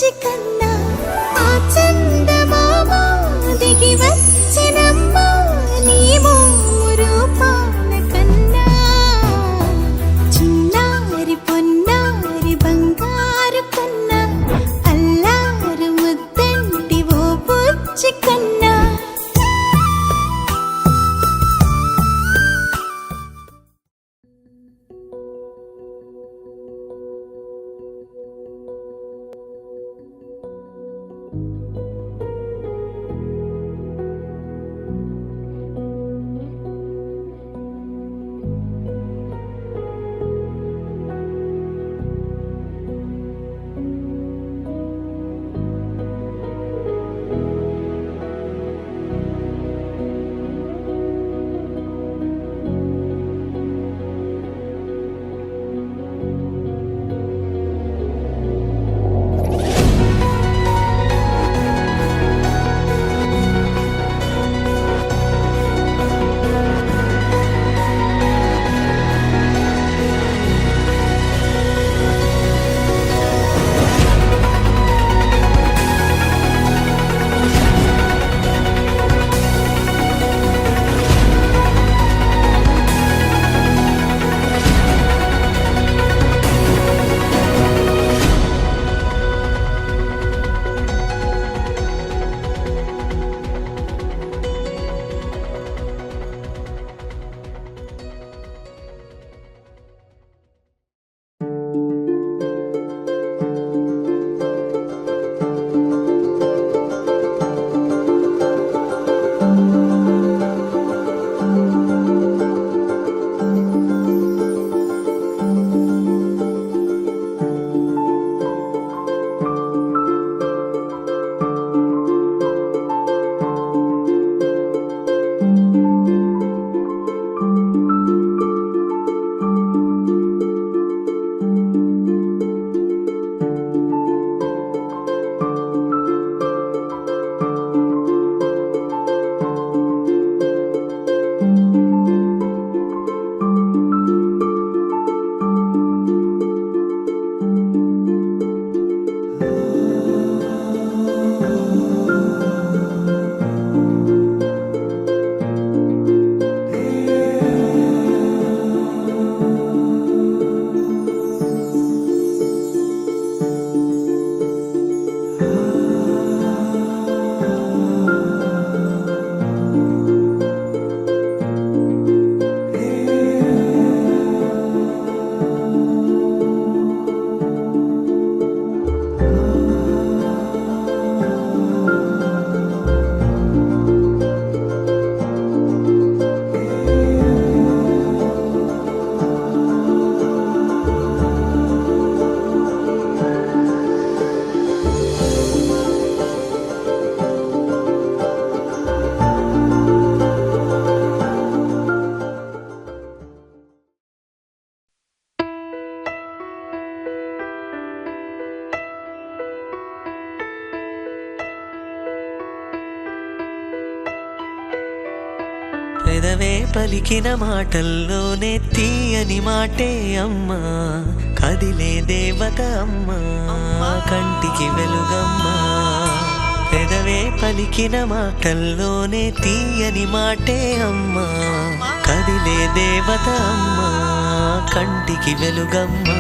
బుజ్జి కన్నా ఆ చందమామ దిగి వచ్చినమ్మా నీ రూపాల కన్నా చిన్నారి పొన్నారి బంగారు కన్నా అల్లారు ముద్దంటి ఓ బుజ్జి కన్నా. పెదవే పలికిన మాటల్లోనే తీయని మాటే అమ్మా, కదిలే దేవత అమ్మా, కంటికి వెలుగమ్మా. పెదవే పలికిన మాటల్లోనే తీయని మాటే అమ్మా, కదిలే దేవత అమ్మా, కంటికి వెలుగమ్మా.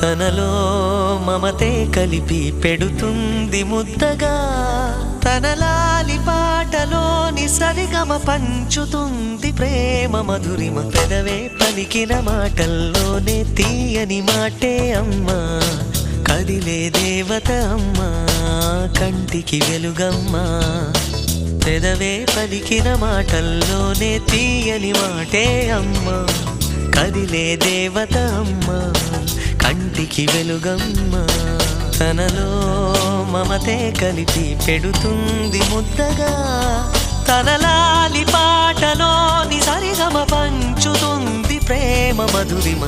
తనలో మమతే కలిపి పెడుతుంది ముద్దగా, తనలాలి పాటలోని సరిగమ పంచుతుంది ప్రేమ మధురిమ. పెదవే పలికిన మాటల్లోనే తీయని మాటే అమ్మా, కదిలే దేవత అమ్మా, కంటికి వెలుగమ్మా. పెదవే పలికిన మాటల్లోనే తీయని మాటే అమ్మా, కదిలే దేవత అమ్మా, కంటికి వెలుగమ్మా. తనలో మమతే కలిపి పెడుతుంది ముద్దగా, తనలాలి పాటలోని సరిగమ పంచుతుంది ప్రేమ మధురిమ.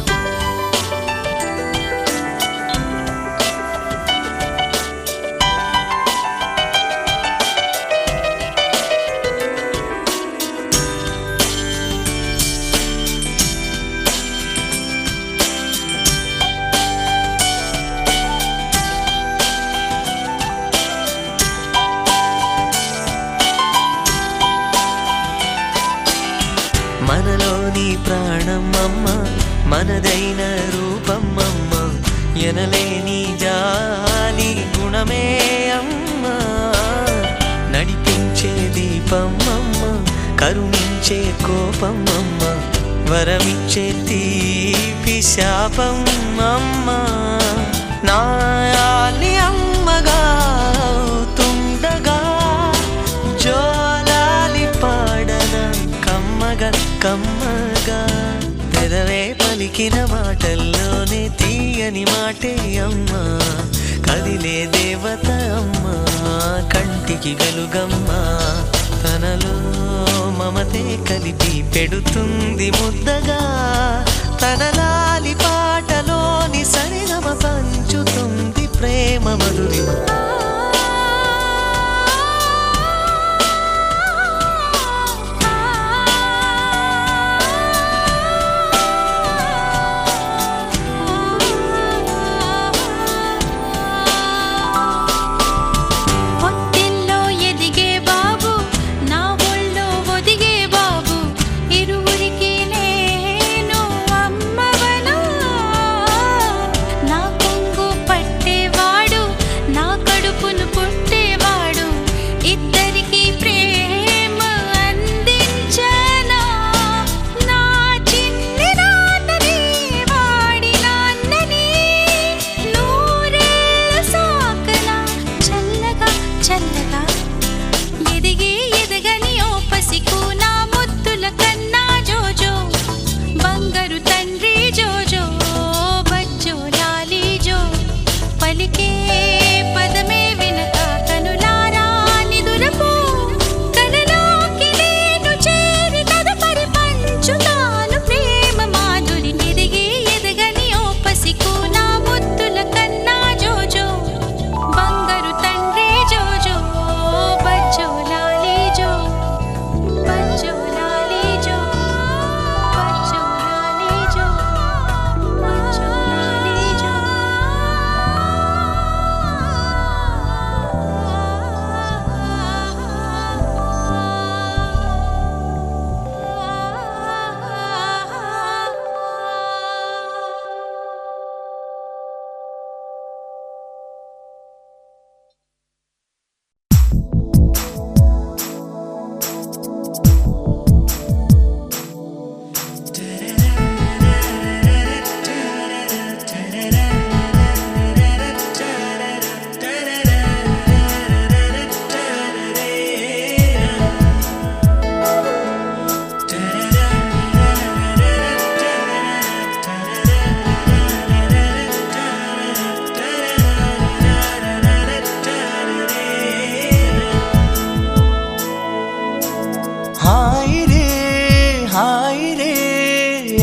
నీ ప్రాణం అమ్మ, మనదైన రూపం అమ్మ, ఎనలేని జాలి గుణమే అమ్మ, నడిపించే దీపం అమ్మ, కరుణించే కోపం అమ్మ, వరమిచ్చే తీపి శాపం అమ్మ, నాయాలి అమ్మగా తుండగా జోలాలి పాడన కమ్మగా కమ్మగా, పెదవే పలికిన మాటల్లోనే తీయని మాటే అమ్మ, కదిలే దేవత అమ్మ, కంటికి వెలుగమ్మ, తనలో మమతే కలిపి పెడుతుంది ముద్దగా, తన లాలి పాటలోని సరిగమ పంచుతుంది ప్రేమ మధురిమ.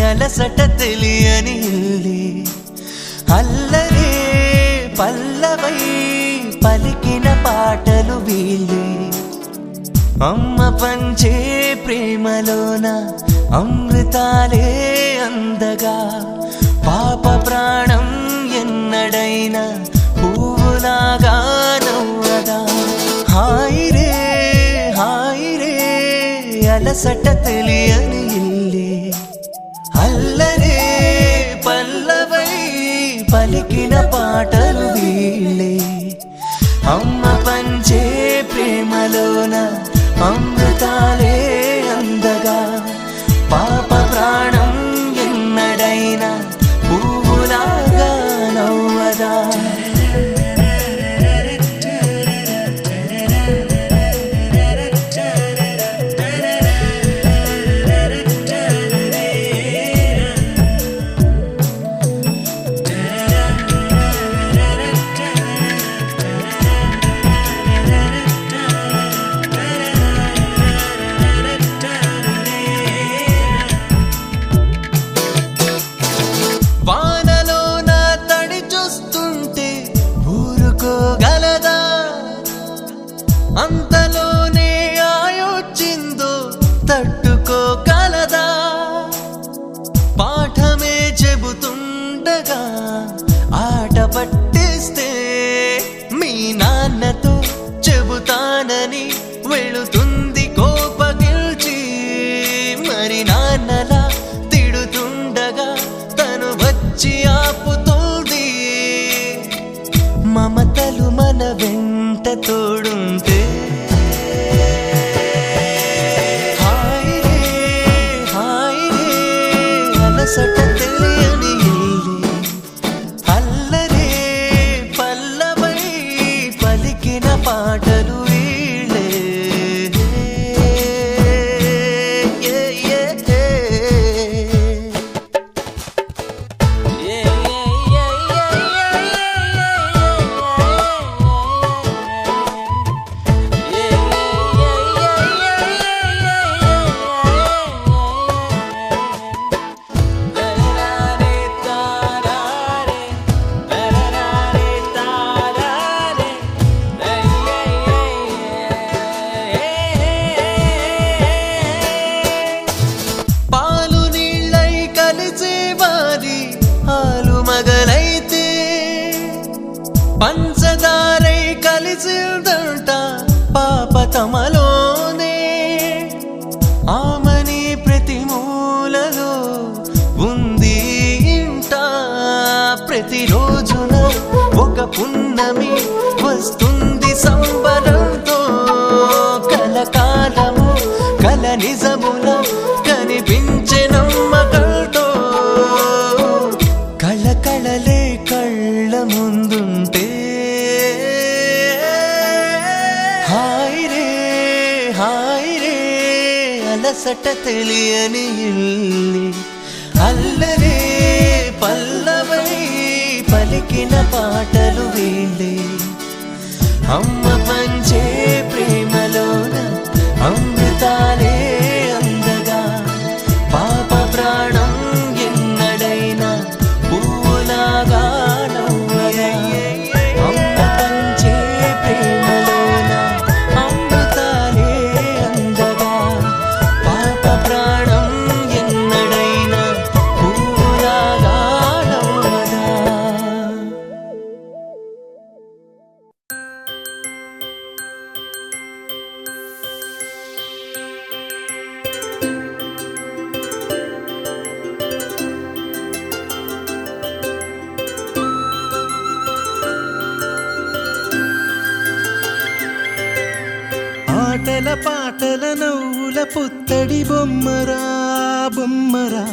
అలసట తెలియని ఇల్లి అల్లరే పల్లవై పలికిన పాటలు వీళ్ళే, అమ్మ పంచే ప్రేమలోన అమృతాలే అందగా, పాప ప్రాణం ఎన్నడైనా పువ్వులాగా నవ్వదా, హాయి రే అలసట తెలియని ఇల్లి అల్లరే పల్లవై పలికిన పాటలు వీళ్ళే, అమ్మ పంచే ప్రేమలోన అమృతాలే అందగా, పాప ప్రాణం ఎన్నడైనా పువ్వులాగా నవ్వదా. అంతలోనే ఆయొచ్చిందో తట్టుకోగలదా, పాఠమే చెబుతుండగా ఆట పట్టిస్తే మీ నాన్నతో చెబుతానని వెళుతుంది కోపగిల్చి, మరి నాన్నలా మమతలు మన వెంట తోడుంటే హాయ్ రే అలసట తెలియని ఇల్లే అల్లరే పల్లవై పలికిన పాటలు వీళ్ళే పంచదారై కలిసిందంట పాప తమలోనే ఆమని ప్రతి మూలలో ఉంది ఇంట ప్రతిరోజున ఒక పున్నమి వస్తుంది సంబరంతో కలకాలము కల నిజముల కనిపించే నమ్మకంతో కళకళలే కళ్ళ ముందుంటే హాయ్ రే అలసట తెలియని ఇల్లి అల్లరే పల్లవై పలికిన పాటలు వీళ్ళే అమ్మ పంచే ప్రేమలోన అమృతాలే అందగా పాప ప్రాణం ఎన్నడైనా పూలాగా నవ్వగా అమ్మ పంచే ప్రేమలోన అమృతాలే అందగా పాప ప్రాణం ఎన్నడైనా పూలాగా నవ్వగా. ఆటల పాటల నవ్వుల పుత్తడి బొమ్మరా బొమ్మరా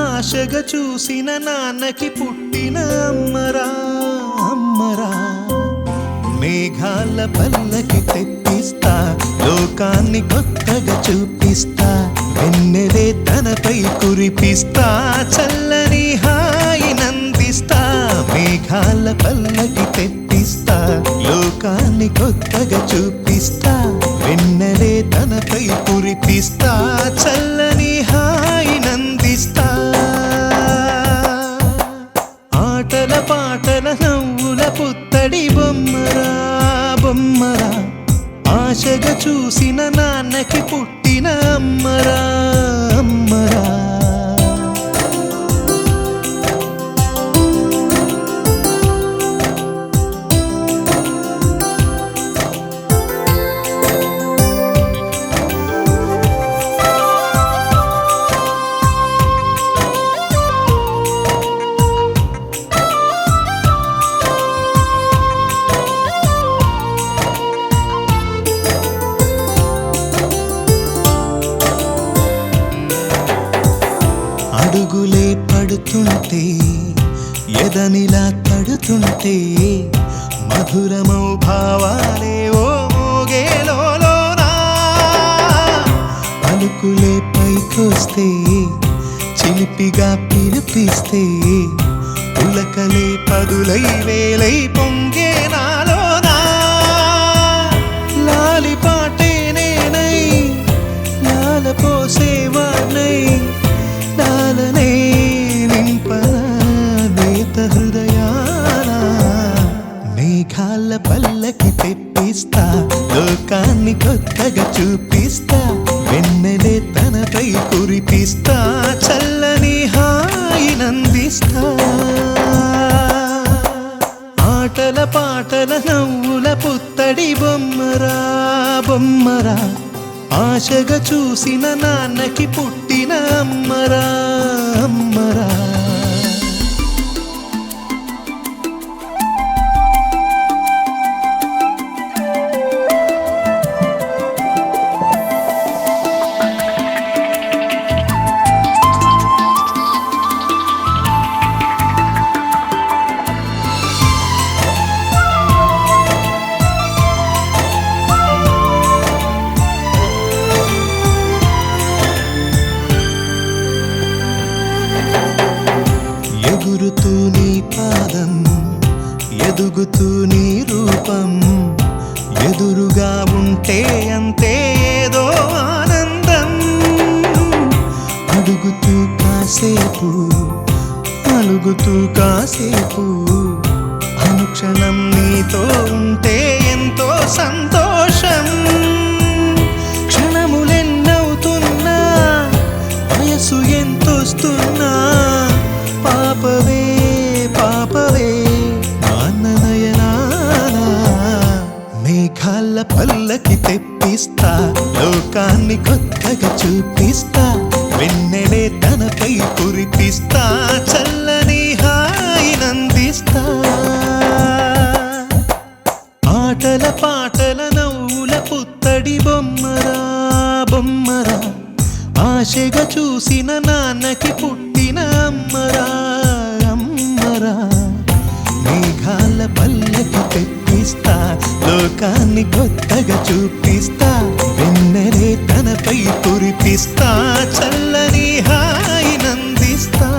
ఆశగా చూసిన నాన్నకి పుట్టిన అమ్మరా అమ్మరా మేఘాల పల్లకి తెప్పిస్తా లోకాన్ని కొత్తగా చూపిస్తా వెన్నెలే తనపై కురిపిస్తా చల్లని హాయి నందిస్తా మేఘాల పల్లకి తెప్పిస్తా లోకాన్ని కొత్తగా చూపిస్తా వెన్నెలే తనపై కురిపిస్తా చల్లని హాయి నందిస్తా ఆటల పాటల నవ్వుల పుత్తడి బొమ్మరా బొమ్మరా ఆశగా చూసిన నాన్నకి పుట్టిన అమ్మరా అమ్మరా అడుగులే పడుతుంటే ఎదనిలా తడుతుంటే మధురమౌ భావాలే ఓ మోగేలోనా పలుకులే పైకొస్తే చిలిపిగా పిలిపిస్తే పులకలే పదులై వేలై పొంగే నాలోనా లాలి పాటే నేనై లాల పోసేవాణ్ణై లాలనే నింపనా నేత హృదయాన మేఘాల పల్లకి తెప్పిస్తా లోకాన్ని కొత్తగా చూపిస్తా వెన్నెలే తనపై కురిపిస్తా చల్లని హాయి నందిస్తా ఆటల పాటల నవ్వుల పుత్తడి బొమ్మరా బొమ్మరా ఆశగా చూసిన నాన్నకి పుట్టిన అమ్మరా అమ్మరా ఎదుగుతూ నీ రూపం ఎదురుగా ఉంటే అంతే ఏదో ఆనందం అడుగుతూ కాసేపు అలుగుతూ కాసేపు అనుక్షణం నీతో ఉంటే ఎంతో సంతోషం క్షణములెన్నవుతున్నా వయసు ఎంతొస్తున్నా పాపవే పాపవే నయనానా మేఘాల పల్లకి తెప్పిస్తా లోకాన్ని కొత్తగా చూపిస్తా వెన్నెలే తనపై కురిపిస్తా చల్లని హాయినందిస్తా ఆటల పాటల నవ్వుల పుత్తడి బొమ్మరా బొమ్మరా ఆశగా చూసిన నాన్నకి పుట్టిన అమ్మరా అమ్మరా మేఘాల పల్లకి తెప్పిస్తా లోకాన్ని కొత్తగా చూపిస్తా వెన్నెలే తనపై కురిపిస్తా చల్లని హాయినందిస్తా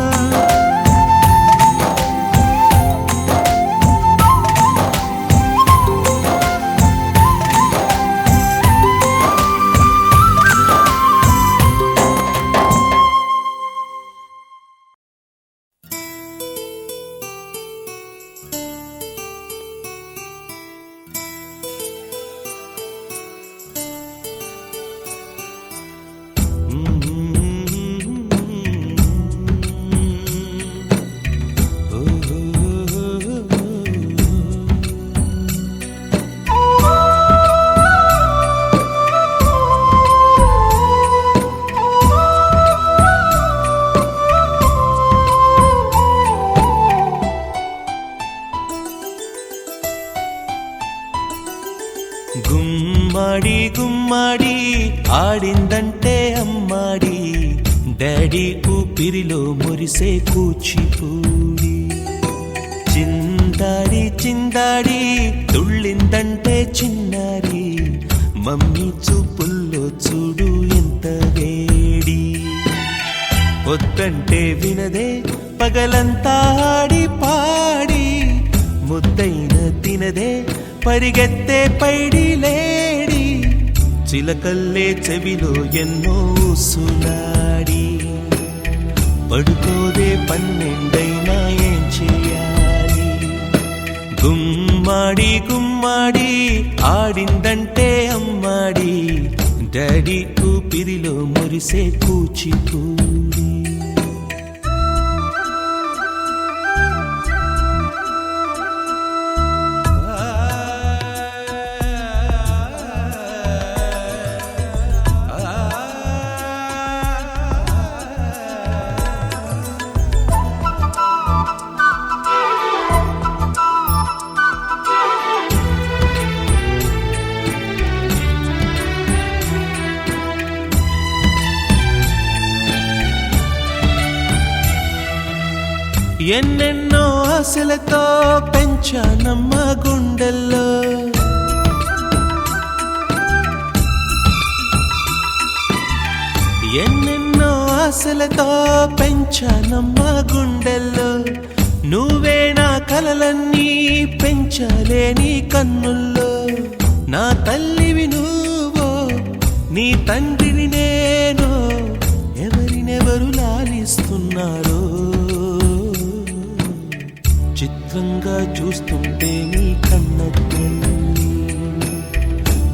గుమ్మడి గుమ్మడి ఆడిందంటే అమ్మాడి డాడీ ఊపిరిలో మురిసే కూచిపూడి చిందాడి చిందాడి తుళ్ళిందంటే చిన్నారి మమ్మీ చూపుల్లో చూడు ఎంత వేడి వద్దంటే వినదే పగలంతా ఆడి పాడి ముద్దైన తినదే పరిగెత్తే పైడి లేడి చిలకల్లే చెవిలో ఎన్నో సులాడి పడుకోదే పన్నెండైనా ఏం చేయాలి గుమ్మాడి గుమ్మాడి ఆడిందంటే అమ్మాడి డాడీ ఊపిరిలో మురిసే కూచిపూడి ఎన్నెన్నో ఆశలతో పెంచానమ్మ గుండెల్లో ఎన్నెన్నో ఆశలతో పెంచానమ్మ గుండెల్లో నువ్వే నా కలలన్నీ పెంచాలే నీ కన్నుల్లో నా తల్లివి నువ్వో నీ తండ్రిని నేను ఎవరినెవరు లాలిస్తున్నారో చిత్రంగా చూస్తుంటే నీ కన్నట్టు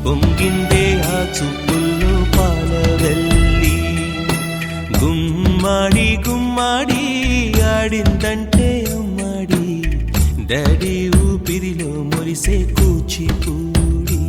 పొంగిందే ఆ చూపుల్లో పాలవెల్లి గుమ్మాడి గుమ్మాడి ఆడిందంటే అమ్మాడి డాడీ ఊపిరిలో మురిసే కూచిపూడి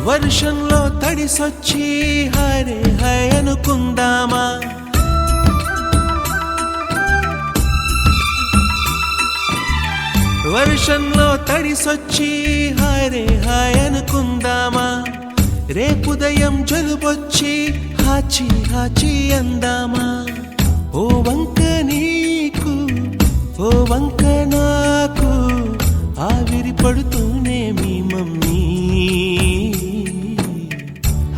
వర్షంలో తడిసొచ్చి హరే హై అనుకుందామా వర్షంలో తడిసొచ్చి హాయ్ హాయ్ అనుకుందామా, రేపుదయం జలుబొచ్చి హాచి హాచి అందామా. ఓ వంక నీకు ఓ వంక నాకు ఆవిరి పడుతూనే మీ మమ్మీ.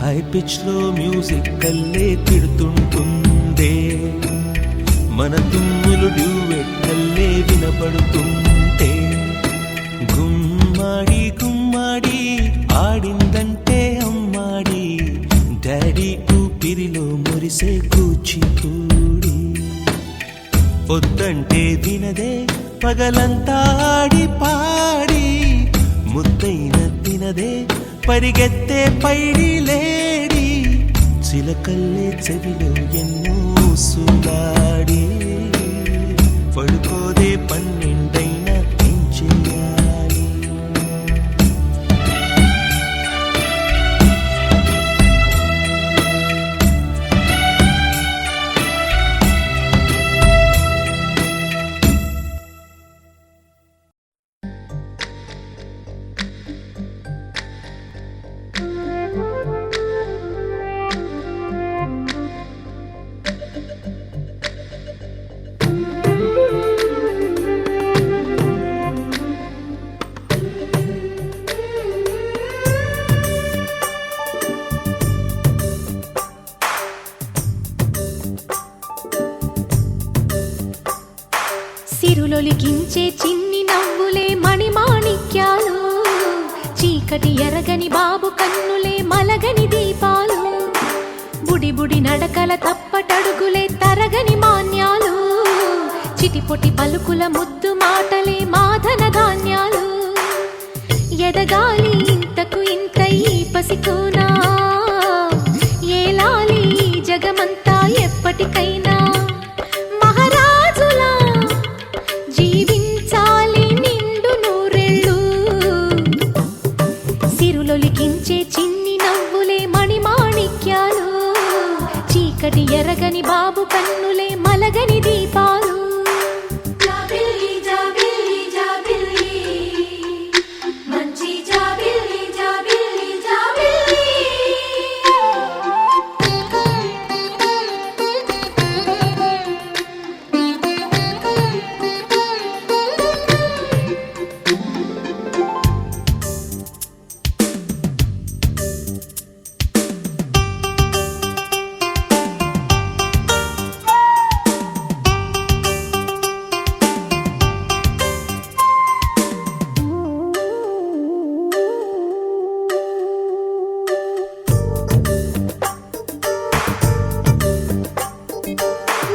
హై పిచ్ లో మ్యూజిక్ కల్లే తిడుతుంటుందే, మన తుమ్ములు డ్యూయెట్ కల్లే వినపడుతుంటే. గుమ్మాడి గుమ్మాడి ఆడిందంటే అమ్మాడి, డాడీ ఊపిరిలో మురిసే కూచిపూడి. పొద్దంటే వినదే పగలంతా ఆడి పాడి, ముద్దైన తినదే పరిగెత్తే పైడి లేడి. చిలకల్లే చెవిలో ఎన్నో సులాడి, పడుకోదే పన్నెండైనా ఏం చేయాలి. సిరులొలికించే చిన్ని నవ్వులే మణిమాణిక్యాలు, చీకటి ఎరగని బాబు కన్నులే మలగని దీపాలు. బుడి బుడి నడకల తప్పటడుగులే తరగని మాన్యాలు, చిటిపొటి పలుకుల ముద్దు మాటలే మాధన ధాన్యాలు. ఎదగాలి ఇంతకు ఇంత ఈ పసికోనా, ఏలాలి జగమంతా ఎప్పటికైనా. మహారాజులా జీవించాలి నిండు నూరెళ్ళు, సిరులొలికించే చిన్ని నవ్వులే మణిమాణిక్యాలు, చీకటి ఎరగని బాబు కన్నులే మలగని దీపాలు. జాబిల్లి జాబిల్లి జాబిల్లి, మంచి జాబిల్లి జాబిల్లి జాబిల్లి.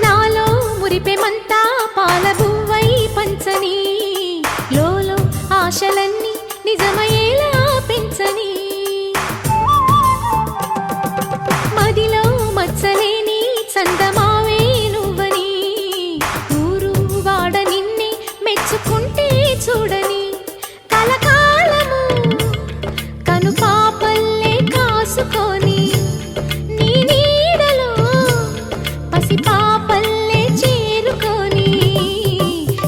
నాలో మురిపెమంతా పాలబువ్వై పంచని, లోలో ఆశలన్నీ నిజమయ్యేలా పెంచని. మదిలో మచ్చలేని చందమావే నువ్వని, ఊరు వాడ నిన్నే మెచ్చుకుంటే చూడని. కలకాలము కను పాపల్లే కాసుకొని, నీ నీడలో పసిపాపల్లే చేరుకొని.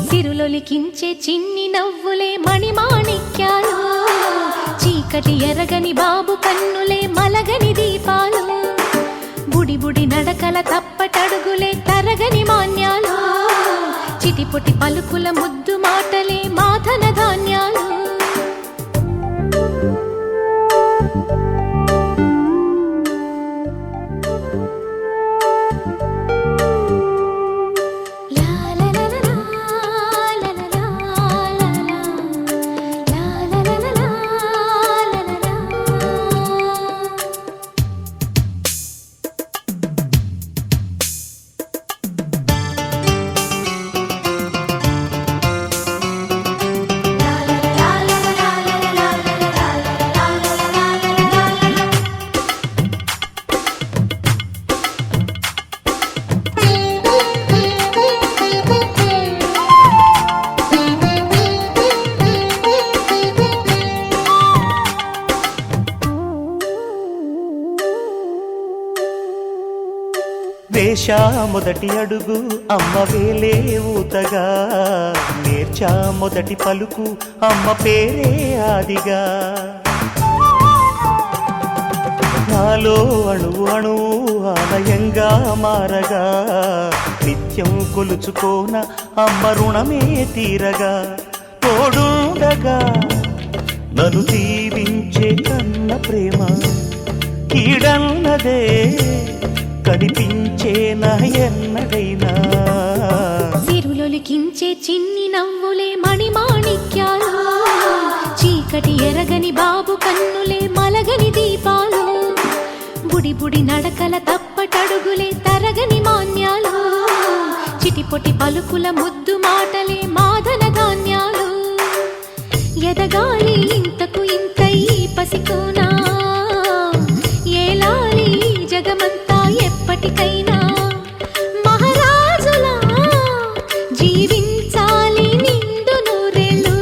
సిరులొలికించే చిన్ని నవ్వులే మణిమాణిక్యాలు, చీకటి ఎరగని బాబు కన్నులే మలగని దీపాలు. బుడి బుడి నడకల తప్పటడుగులే తరగని మాన్యాలు, చిటిపొటి పలుకుల ముద్దు మాటలే మాధన ధాన్యాలు. వేశా మొదటి అడుగు అమ్మ వేలే ఊతగా, నేర్చా మొదటి పలుకు అమ్మ పేరే ఆదిగా. నాలో అణువు అణువు ఆలయంగా మారగా, నిత్యం కొలుచుకోన అమ్మ రుణమే తీరగా. తోడుండగా నన్ను దీవించే కన్న ప్రేమ కీడన్నదే కనిపించేనా ఎన్నడైనా. సిరులొలికించే చిన్ని నవ్వులే మణిమాణిక్యాలు, చీకటి ఎరగని బాబు కన్నులే మలగని దీపాలు. బుడి బుడి నడకల తప్పటడుగులే తరగని మాన్యాలు, చిటిపొటి పలుకుల ముద్దు మాటలే మాదన ధాన్యాలు. ఎదగాలి ఇంతకు ఇంతై పసికోనా, ఏలాలి జగమంతా ఎప్పటికైనా. మహారాజులా జీవించాలి నిండు నూరేళ్ళు.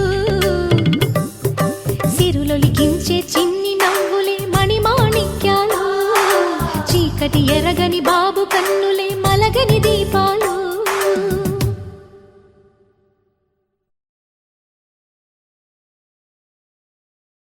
సిరులొలికించే చిన్ని నవ్వులే మణిమాణిక్యాలు, చీకటి ఎరగని బాబు